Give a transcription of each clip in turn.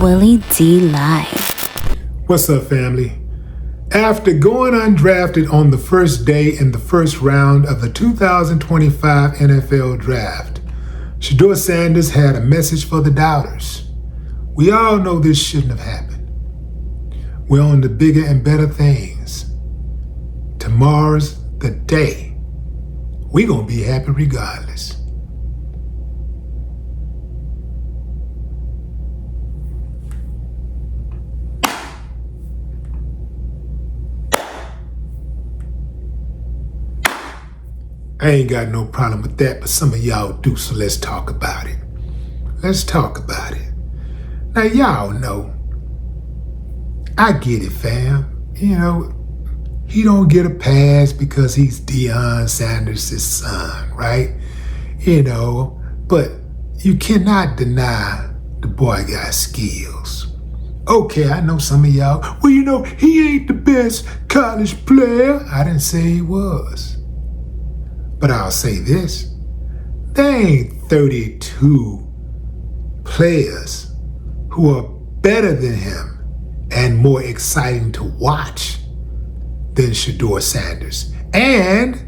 Willie D Live. What's up, family? After going undrafted on the first day in the first round of the 2025 NFL Draft, Shedeur Sanders had a message for the doubters. We all know this shouldn't have happened. We're on to bigger and better things. Tomorrow's the day. We're going to be happy regardless. I ain't got no problem with that, but some of y'all do, so let's talk about it. Let's talk about it. Now, y'all know, I get it, fam. You know, he don't get a pass because he's Deion Sanders' son, right? You know, but you cannot deny the boy got skills. Okay, I know some of y'all, well, you know, he ain't the best college player. I didn't say he was. But I'll say this, there ain't 32 players who are better than him and more exciting to watch than Shedeur Sanders. And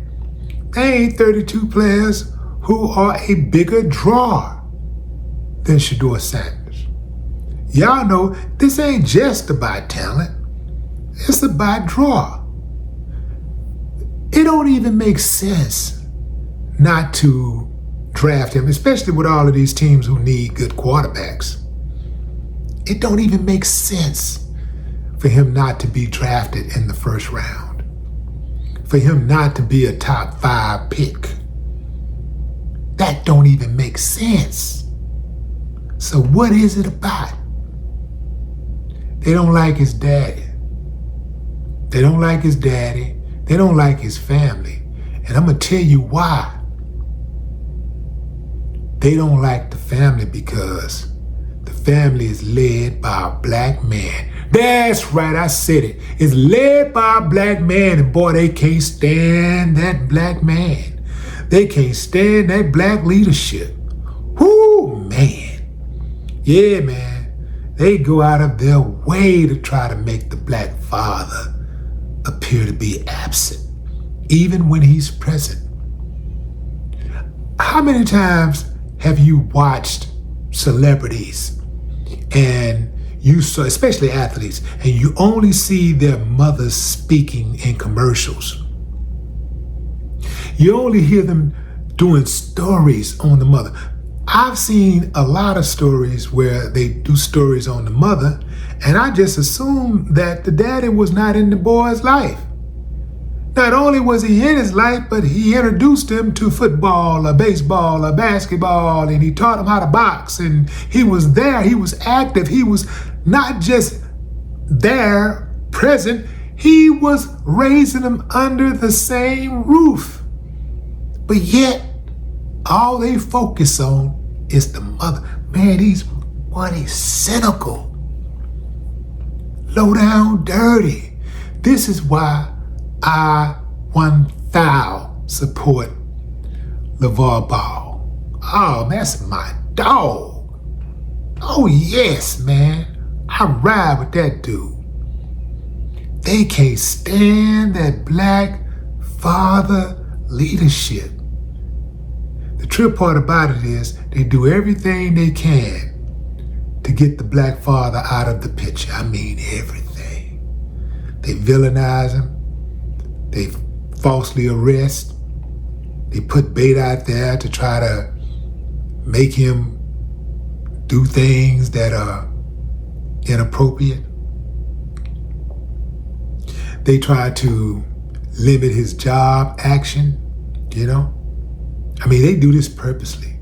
there ain't 32 players who are a bigger draw than Shedeur Sanders. Y'all know this ain't just about talent, it's about draw. It don't even make sense not to draft him, especially with all of these teams who need good quarterbacks. It don't even make sense for him not to be drafted in the first round, for him not to be a top 5 pick. That don't even make sense. So what is it about? They don't like his daddy. They don't like his daddy. They don't like his family. And I'm gonna tell you why. They don't like the family because the family is led by a black man. That's right, I said it. It's led by a black man, and boy, they can't stand that black man. They can't stand that black leadership. Whoo, man. Yeah, man. They go out of their way to try to make the black father appear to be absent, even when he's present. How many times have you watched celebrities and you saw, especially athletes, and you only see their mothers speaking in commercials? You only hear them doing stories on the mother. I've seen a lot of stories where they do stories on the mother, and I just assumed that the daddy was not in the boy's life. Not only was he in his life, but he introduced him to football or baseball or basketball, and he taught him how to box, and he was there, he was active, he was not just there, present, he was raising them under the same roof. But yet, all they focus on is the mother. Man, he's cynical, low down, dirty. This is why I 1,000 support LeVar Ball. Oh, that's my dog. Oh yes, man. I ride with that dude. They can't stand that black father leadership. The trip part about it is they do everything they can to get the black father out of the picture. I mean everything. They villainize him. They falsely arrest. They put bait out there to try to make him do things that are inappropriate. They try to limit his job action, you know? I mean, they do this purposely.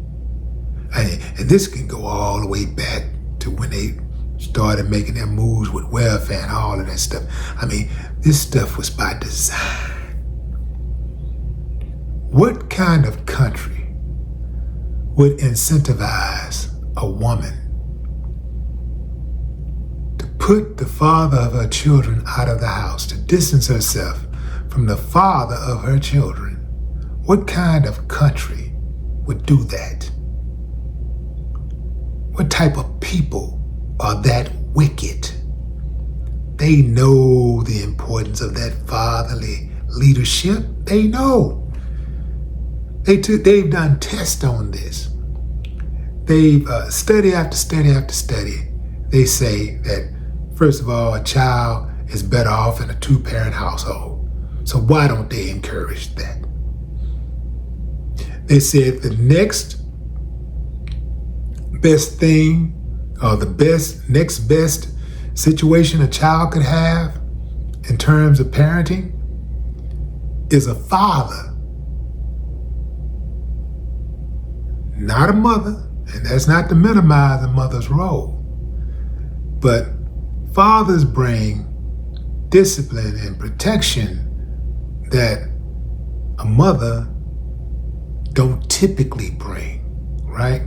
And this can go all the way back to when they started making their moves with welfare and all of that stuff. I mean, this stuff was by design. What kind of country would incentivize a woman to put the father of her children out of the house, to distance herself from the father of her children? What kind of country would do that? What type of people are that wicked. They know the importance of that fatherly leadership. They know. They've done tests on this. They've study after study after study. They say that, first of all, a child is better off in a 2-parent household. So why don't they encourage that? They said the next best thing, or the next best situation a child could have in terms of parenting is a father, not a mother. And that's not to minimize a mother's role. But fathers bring discipline and protection that a mother don't typically bring, right?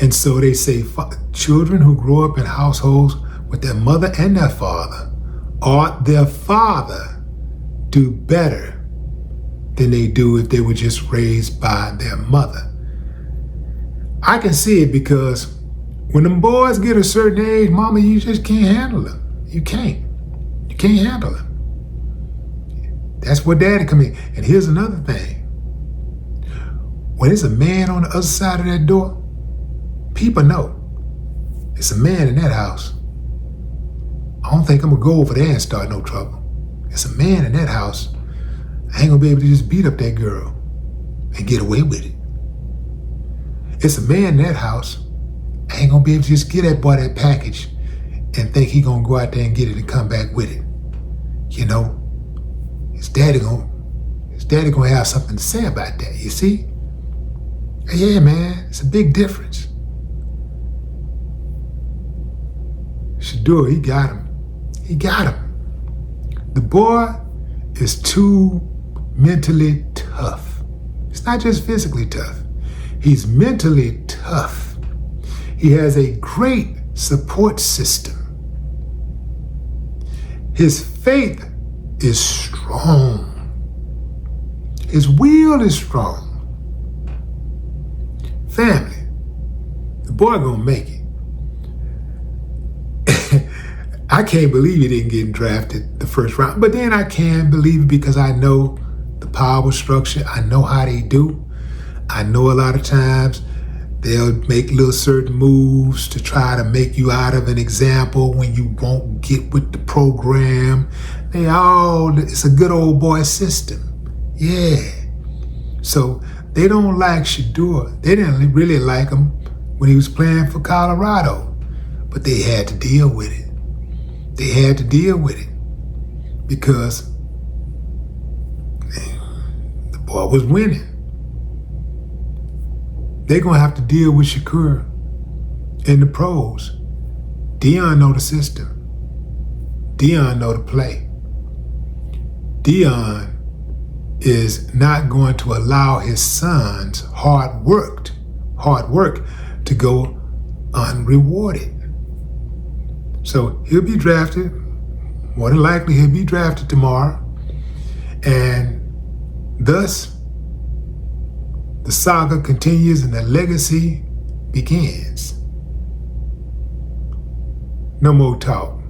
And so they say children who grow up in households with their mother and their father, or their father, do better than they do if they were just raised by their mother. I can see it because when them boys get a certain age, mama, you just can't handle them. You can't handle them. That's where daddy come in. And here's another thing. When there's a man on the other side of that door, people know it's a man in that house. I don't think I'm gonna go over there and start no trouble. It's a man in that house. I ain't gonna be able to just beat up that girl and get away with it. It's a man in that house. I ain't gonna be able to just get that boy that package and think he gonna go out there and get it and come back with it. You know, his daddy gonna have something to say about that, you see? Yeah, man, it's a big difference. Shedeur, he got him. The boy is too mentally tough. It's not just physically tough. He's mentally tough. He has a great support system. His faith is strong. His will is strong. Family, the boy gonna make it. I can't believe he didn't get drafted the first round, but then I can believe it because I know the power structure. I know how they do. I know a lot of times they'll make little certain moves to try to make you out of an example when you won't get with the program. It's a good old boy system. Yeah. So they don't like Shedeur. They didn't really like him when he was playing for Colorado, but they had to deal with it. They had to deal with it because the boy was winning. They're going to have to deal with Shedeur in the pros. Dion know the system. Dion know the play. Dion is not going to allow his son's hard work to go unrewarded. So he'll be drafted. More than likely, he'll be drafted tomorrow. And thus, the saga continues and the legacy begins. No more talk.